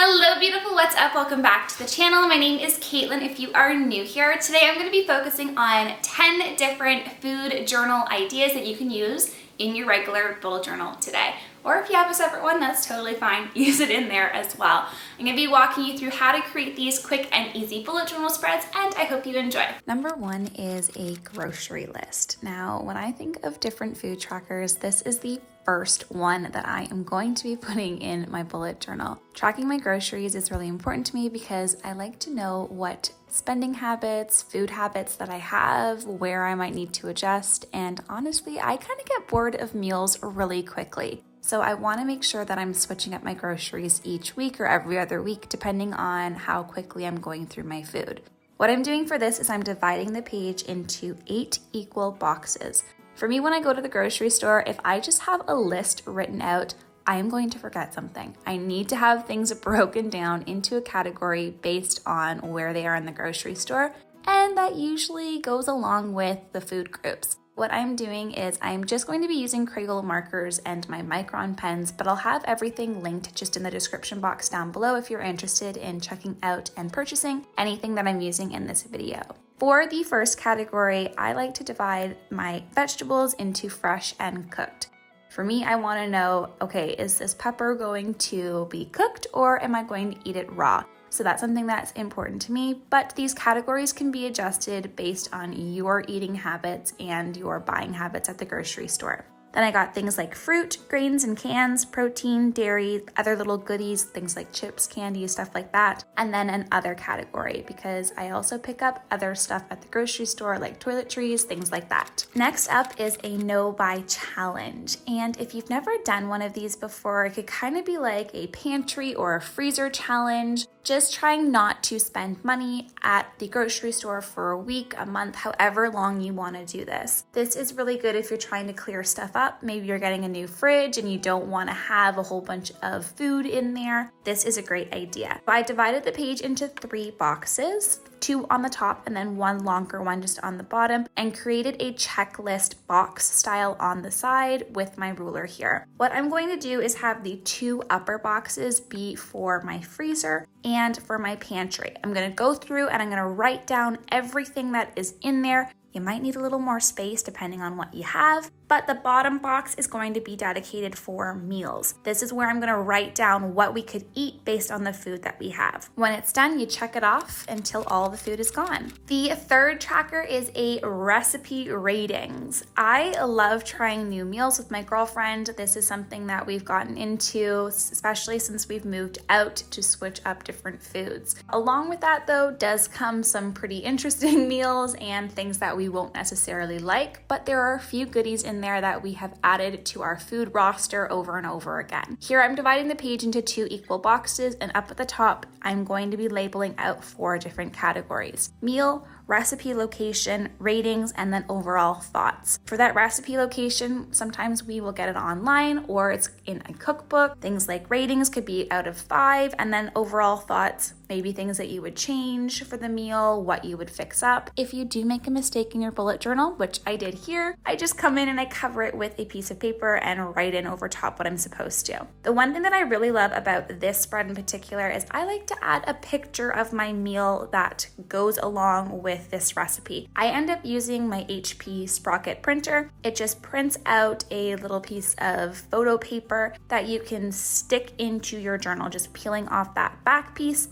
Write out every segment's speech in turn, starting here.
Hello beautiful, what's up? Welcome back to the channel. My name is Caitlin if you are new here. Today I'm going to be focusing on 10 different food journal ideas that you can use in your regular bullet journal today. Or if you have a separate one, that's totally fine. Use it in there as well. I'm going to be walking you through how to create these quick and easy bullet journal spreads, and I hope you enjoy. Number one is a grocery list. Now, when I think of different food trackers, this is the first one that I am going to be putting in my bullet journal. Tracking my groceries is really important to me because I like to know what spending habits, food habits that I have, where I might need to adjust, and honestly, I kind of get bored of meals really quickly. So I want to make sure that I'm switching up my groceries each week or every other week, depending on how quickly I'm going through my food. What I'm doing for this is I'm dividing the page into 8 equal boxes. For me, when I go to the grocery store, if I just have a list written out, I am going to forget something. I need to have things broken down into a category based on where they are in the grocery store, and that usually goes along with the food groups. What I'm doing is I'm just going to be using Crayola markers and my Micron pens, but I'll have everything linked just in the description box down below if you're interested in checking out and purchasing anything that I'm using in this video. For the first category, I like to divide my vegetables into fresh and cooked. For me, I want to know, okay, is this pepper going to be cooked or am I going to eat it raw? So that's something that's important to me, but these categories can be adjusted based on your eating habits and your buying habits at the grocery store. Then I got things like fruit, grains and cans, protein, dairy, other little goodies, things like chips, candy, stuff like that. And then an other category because I also pick up other stuff at the grocery store like toiletries, things like that. Next up is a no-buy challenge. And if you've never done one of these before, it could kind of be like a pantry or a freezer challenge. Just trying not to spend money at the grocery store for a week, a month, however long you want to do this. This is really good if you're trying to clear stuff up. Maybe you're getting a new fridge and you don't want to have a whole bunch of food in there. This is a great idea. So I divided the page into 3 boxes, 2 on the top and then 1 longer one just on the bottom, and created a checklist box style on the side with my ruler here. What I'm going to do is have the 2 upper boxes be for my freezer and for my pantry. I'm going to go through and I'm going to write down everything that is in there. You might need a little more space depending on what you have, but the bottom box is going to be dedicated for meals. This is where I'm going to write down what we could eat based on the food that we have. When it's done, you check it off until all the food is gone. The third tracker is a recipe ratings. I love trying new meals with my girlfriend. This is something that we've gotten into, especially since we've moved out to switch up different foods. Along with that though, does come some pretty interesting meals and things that we won't necessarily like, but there are a few goodies in there that we have added to our food roster over and over again. Here I'm dividing the page into 2 equal boxes, and up at the top I'm going to be labeling out 4 different categories: meal, recipe location, ratings, and then overall thoughts. For that recipe location, sometimes we will get it online or it's in a cookbook. Things like ratings could be out of 5, and then overall thoughts, maybe things that you would change for the meal, what you would fix up. If you do make a mistake in your bullet journal, which I did here, I just come in and I cover it with a piece of paper and write in over top what I'm supposed to. The one thing that I really love about this spread in particular is I like to add a picture of my meal that goes along with this recipe. I end up using my HP Sprocket printer. It just prints out a little piece of photo paper that you can stick into your journal, just peeling off that back piece.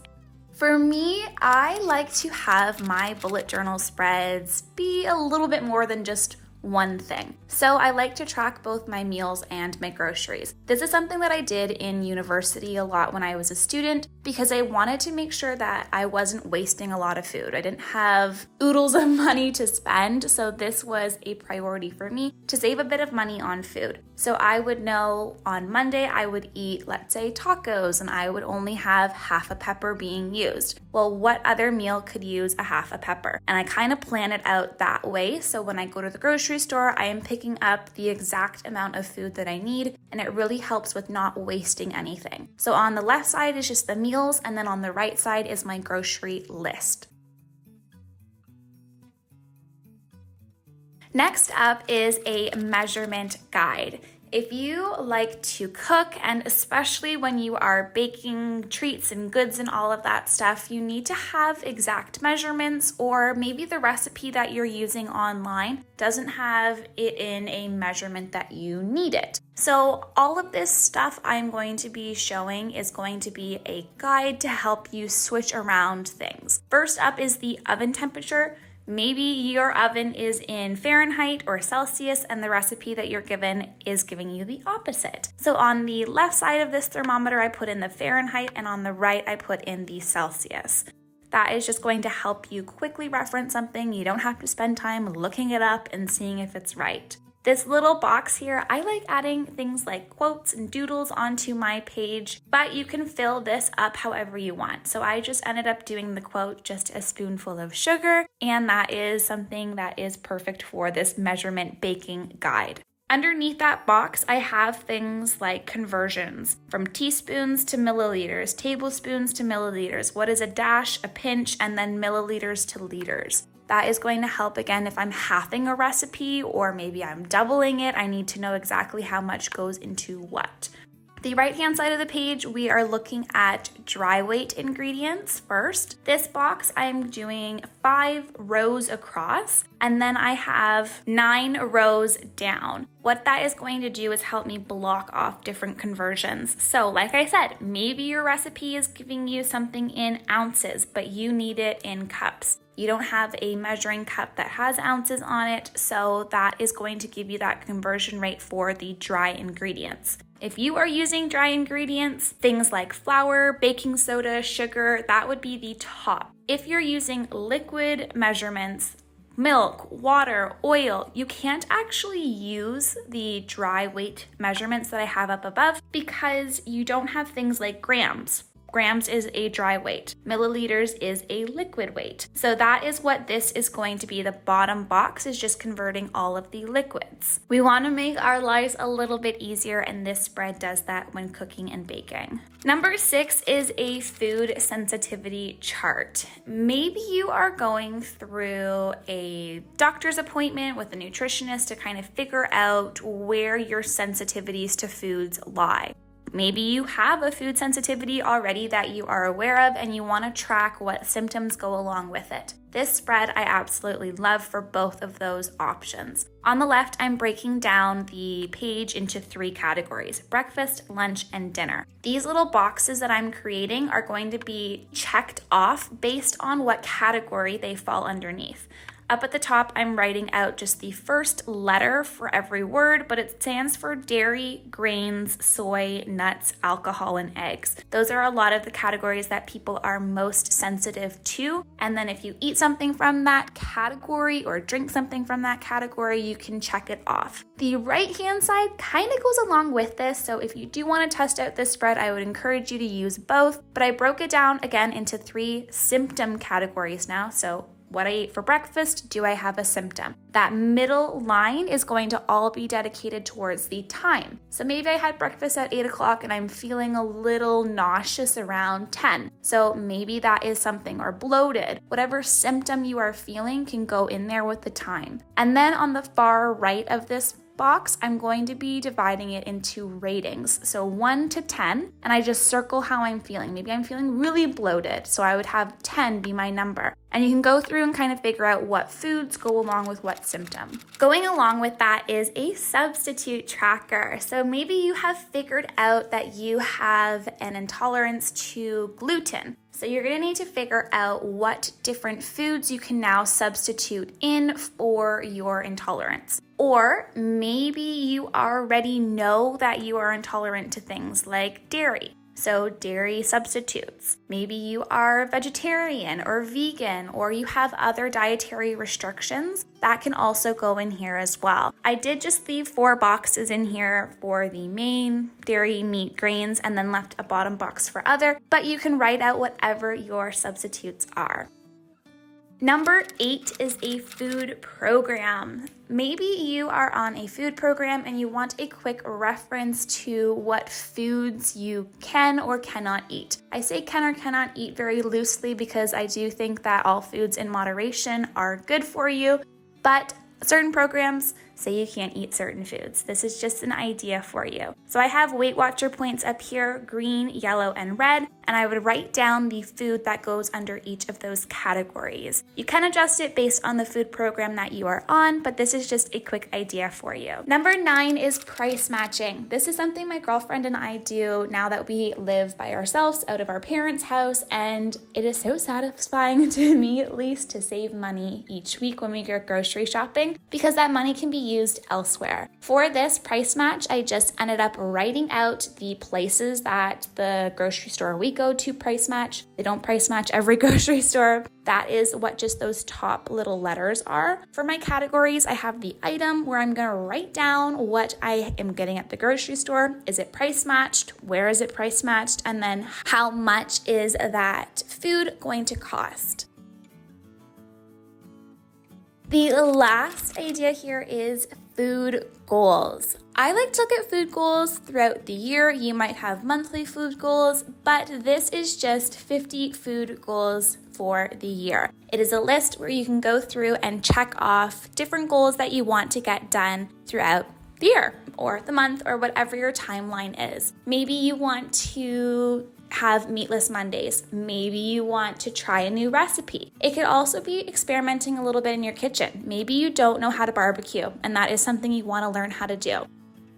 For me, I like to have my bullet journal spreads be a little bit more than just one thing. So I like to track both my meals and my groceries. This is something that I did in university a lot when I was a student because I wanted to make sure that I wasn't wasting a lot of food. I didn't have oodles of money to spend, so this was a priority for me to save a bit of money on food. So I would know on Monday I would eat, let's say, tacos, and I would only have half a pepper being used. Well, what other meal could use a half a pepper? And I kind of plan it out that way, so when I go to the grocery store, I am picking up the exact amount of food that I need, and it really helps with not wasting anything. So on the left side is just the meals, and then on the right side is my grocery list. Next up is a measurement guide. If you like to cook, and especially when you are baking treats and goods and all of that stuff, you need to have exact measurements, or maybe the recipe that you're using online doesn't have it in a measurement that you need it. So all of this stuff I'm going to be showing is going to be a guide to help you switch around things. First up is the oven temperature. Maybe your oven is in Fahrenheit or Celsius and the recipe that you're given is giving you the opposite. So on the left side of this thermometer, I put in the Fahrenheit, and on the right, I put in the Celsius. That is just going to help you quickly reference something. You don't have to spend time looking it up and seeing if it's right. This little box here, I like adding things like quotes and doodles onto my page, but you can fill this up however you want. So I just ended up doing the quote, just a spoonful of sugar, and that is something that is perfect for this measurement baking guide. Underneath that box, I have things like conversions from teaspoons to milliliters, tablespoons to milliliters, what is a dash, a pinch, and then milliliters to liters. That is going to help, again, if I'm halving a recipe or maybe I'm doubling it, I need to know exactly how much goes into what. The right-hand side of the page, we are looking at dry weight ingredients first. This box, I'm doing 5 rows across, and then I have 9 rows down. What that is going to do is help me block off different conversions. So like I said, maybe your recipe is giving you something in ounces, but you need it in cups. You don't have a measuring cup that has ounces on it, so that is going to give you that conversion rate for the dry ingredients. If you are using dry ingredients, things like flour, baking soda, sugar, that would be the top. If you're using liquid measurements, milk, water, oil, you can't actually use the dry weight measurements that I have up above because you don't have things like grams. Grams is a dry weight. Milliliters is a liquid weight. So that is what this is going to be. The bottom box is just converting all of the liquids. We want to make our lives a little bit easier, and this spread does that when cooking and baking. Number 6 is a food sensitivity chart. Maybe you are going through a doctor's appointment with a nutritionist to kind of figure out where your sensitivities to foods lie. Maybe you have a food sensitivity already that you are aware of and you want to track what symptoms go along with it. This spread I absolutely love for both of those options. On the left, I'm breaking down the page into 3 categories: breakfast, lunch, and dinner. These little boxes that I'm creating are going to be checked off based on what category they fall underneath. Up at the top, I'm writing out just the first letter for every word, but it stands for dairy, grains, soy, nuts, alcohol, and eggs. Those are a lot of the categories that people are most sensitive to. And then if you eat something from that category or drink something from that category, you can check it off. The right-hand side kind of goes along with this, so if you do want to test out this spread, I would encourage you to use both, but I broke it down again into 3 symptom categories now. So what I ate for breakfast, do I have a symptom? That middle line is going to all be dedicated towards the time. So maybe I had breakfast at 8 o'clock and I'm feeling a little nauseous around 10. So maybe that is something, or bloated. Whatever symptom you are feeling can go in there with the time. And then on the far right of this box, I'm going to be dividing it into ratings. So 1 to 10, and I just circle how I'm feeling. Maybe I'm feeling really bloated, so I would have 10 be my number. And you can go through and kind of figure out what foods go along with what symptom. Going along with that is a substitute tracker. So maybe you have figured out that you have an intolerance to gluten. So you're gonna need to figure out what different foods you can now substitute in for your intolerance. Or maybe you already know that you are intolerant to things like dairy. So dairy substitutes. Maybe you are vegetarian or vegan, or you have other dietary restrictions. That can also go in here as well. I did just leave 4 boxes in here for the main, dairy, meat, grains, and then left a bottom box for other, but you can write out whatever your substitutes are. Number 8 is a food program. Maybe you are on a food program and you want a quick reference to what foods you can or cannot eat. I say can or cannot eat very loosely because I do think that all foods in moderation are good for you, but certain programs say you can't eat certain foods. This is just an idea for you. So I have Weight Watcher points up here, green, yellow, and red, and I would write down the food that goes under each of those categories. You can adjust it based on the food program that you are on, but this is just a quick idea for you. Number 9 is price matching. This is something my girlfriend and I do now that we live by ourselves out of our parents' house, and it is so satisfying to me at least to save money each week when we go grocery shopping because that money can be used elsewhere. For this price match, I just ended up writing out the places that the grocery store we go to price match. They don't price match every grocery store. That is what just those top little letters are. For my categories, I have the item where I'm gonna write down what I am getting at the grocery store. Is it price matched? Where is it price matched? And then how much is that food going to cost? The last idea here is food goals. I like to look at food goals throughout the year. You might have monthly food goals, but this is just 50 food goals for the year. It is a list where you can go through and check off different goals that you want to get done throughout the year or the month or whatever your timeline is. Maybe you want to have meatless Mondays. Maybe you want to try a new recipe. It could also be experimenting a little bit in your kitchen. Maybe you don't know how to barbecue and that is something you want to learn how to do.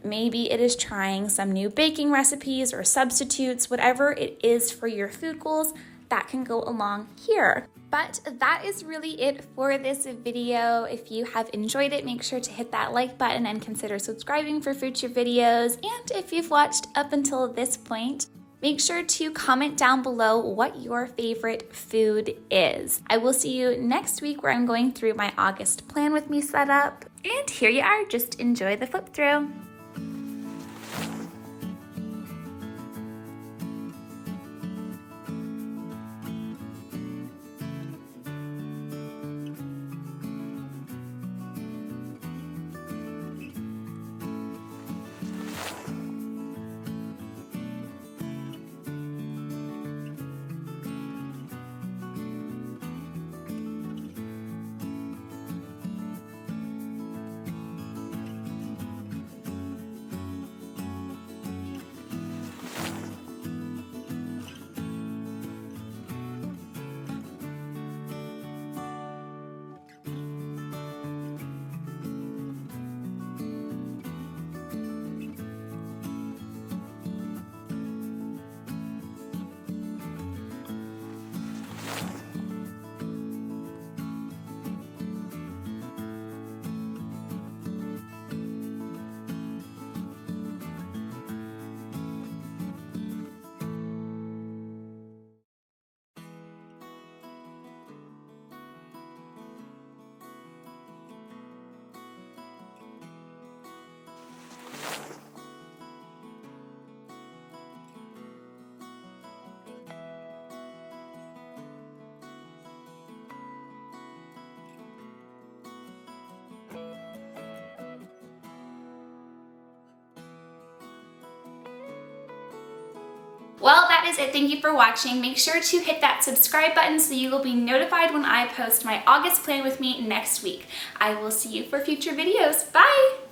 Maybe it is trying some new baking recipes or substitutes, whatever it is for your food goals, that can go along here. But that is really it for this video. If you have enjoyed it, make sure to hit that like button and consider subscribing for future videos. And if you've watched up until this point, make sure to comment down below what your favorite food is. I will see you next week where I'm going through my August plan with me setup. And here you are, just enjoy the flip through. Well, that is it. Thank you for watching. Make sure to hit that subscribe button so you will be notified when I post my August plan with me next week. I will see you for future videos. Bye!